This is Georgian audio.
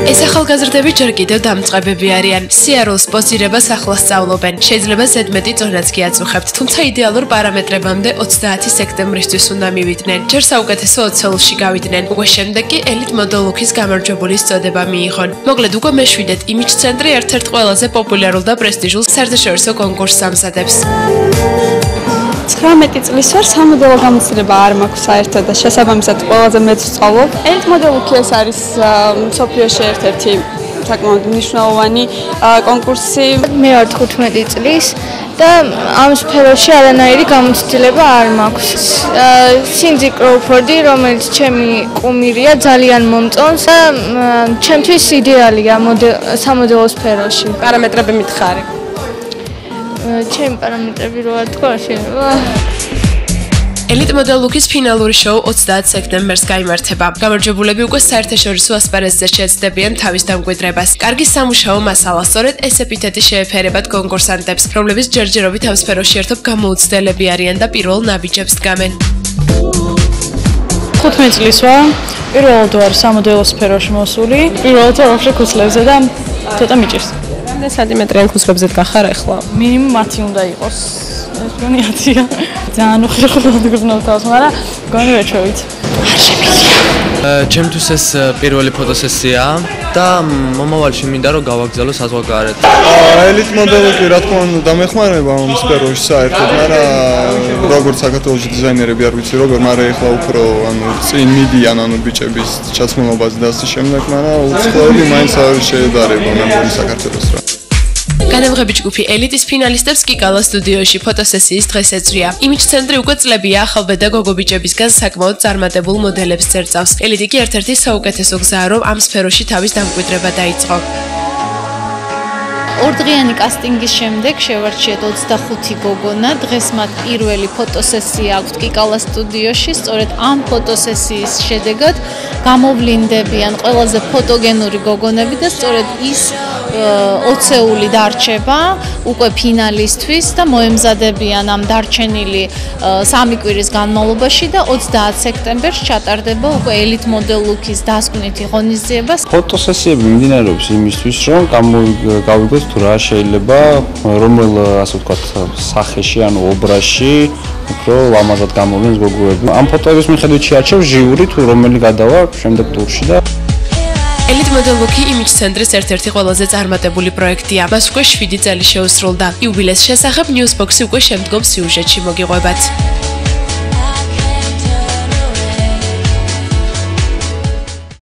ეს ახალგაზრდები ჯერ კიდევ დამწყებები არიან. სიარულს პოზირებას ახლა სწავლობენ. შეიძლება ზედმეტი წონაც კი აწუხებთ, თუმცა იდეალურ პარამეტრებამდე 30 სექტემბრისთვის უნდა მივიდნენ. ჯერ საუკეთესო 20-ში გავიდნენ. უკვე შემდეგ კი ელიტ მოდელ ლუკის გამარჯვებულის წოდება მიიღონ. მოკლედ უკვე მეშვიდეთ იმიჯ ცენტრი ერთ-ერთ ყველაზე პოპულარულ და პრესტიჟულ საერთაშორისო კონკურსს ამზადებს. 19 წლის ვარ, სამოდელო გამოცდილება არ მაქვს საერთოდ და შესაბამისად ყველაზე მეც ვსწავლობ. ელიტ მოდელ ლუკი ეს არის მსოფლიოში ერთ-ერთი საკმაოდ მნიშვნელოვანი კონკურსი. მე ვარ 15 წლის და ამ სფეროში არანაირი გამოცდილება არ მაქვს. სინდი კროუფორდი, რომელიც ჩემი კუმირია, ძალიან მომწონს და ჩემთვის იდეალია სამოდელო სფეროში. პარამეტრები მითხარი. ჩემი პარამეტრები რა თქვა შეიძლება. ელიტ მოდელ ლუკის ფინალური შოუ 30 სექტემბერს გაიმართება. გამარჯვებულები უკვე საერთაშორისო ასპარეზზე შეეცდებიან თავის დამკვიდრებას. კარგი სამუშაო მასალა, სწორედ ეს ეპითეტი შეეფერებათ კონკურსანტებს, რომლებიც ჯერჯერობით ამ სფეროში ერთობ გამოუცდელები არიან და პირველ ნაბიჯებს დგამენ. 15 წლის ვარ, პირველად ვარ სამოდელო სფეროში მოსული. პირველად ვარ ოქროს ქუსლებზე და ცოტა მიჭირს. რამდენი სანტიმეტრიან ქუსლებზე დგახარ ახლა? მინიმუმ 10 უნდა იყოს. ეს გონი 10-ია. ძალიან უხეშ გრძნობ თავს, მაგრამ გონი ვერ შევით. არ შემიძლია. ჩემთვის ეს პირველი ფოტოსესიაა და მომავალში მინდა რომ გავაგზავნო საზღვარგარეთ. ელიტ მოდელი კი რა თქმა უნდა დამეხმარება ამ სფეროში საერთოდ, მაგრამ როგორც საქართველოს დიზაინერები არ ვიცი როგორ, მაგრამ ეხლა უფრო წინ მიდიან ბიჭების ჩაცმულობაზე და ასე შემდეგ, მაგრამ უცხოები მაინც არ შეედარება მეგონი საქართველოს რა. განამღები ჯგუფი ელიტის ფინალისტებს კიკალა სტუდიოში ფოტოსესიის დღეს ეწვია. იმიჯ ცენტრი უკვე წლებია ახალბედა გოგო-ბიჭებისგან საკმაოდ წარმატებულ მოდელებს წერწავს. ელიტი კი ერთ-ერთი საუკეთესო გზაა, რომ ამ სფეროში თავის დამკვიდრება დაიწყო. ორდღიანი კასტინგის შემდეგ შევარჩიეთ 25 გოგონა. დღეს მათ პირველი ფოტოსესია აქვთ კიკალა სტუდიოში. სწორედ ამ ფოტოსესიის შედეგად გამოვლინდებიან ყველაზე ფოტოგენური გოგონები და სწორედ ის 20-ეული დარჩება უკვე ფინალისტვის და მოემზადებიან ამ დარჩენილი 3 კვირის განმავლობაში და 30 სექტემბერს ჩატარდება უკვე ელიტ მოდელ ლუკის დასკვნითი ღონისძიება. ფოტოსესიები მიმდინარეობს იმისთვის, რომ გავიგოთ თუ რა შეიძლება რომელ ასე ვთქვათ სახეში ანუ ობრაზში უფრო ლამაზად გამოვლინდეს გოგოები. ამ ფოტოების მიხედვით შეარჩევს ჟიური თუ რომელი გადავა შემდეგ ტურში და ელიტ მოდელ ლუკი იმიჯ ცენტრის ერთ-ერთი ყველაზე წარმატებული პროექტია. მას უკვე 7 წელი შეუსრულდა. იუბილეს შესახებ ნიუსბოქსი უკვე შემდგომ სიუჟეტში მოგიყვებათ.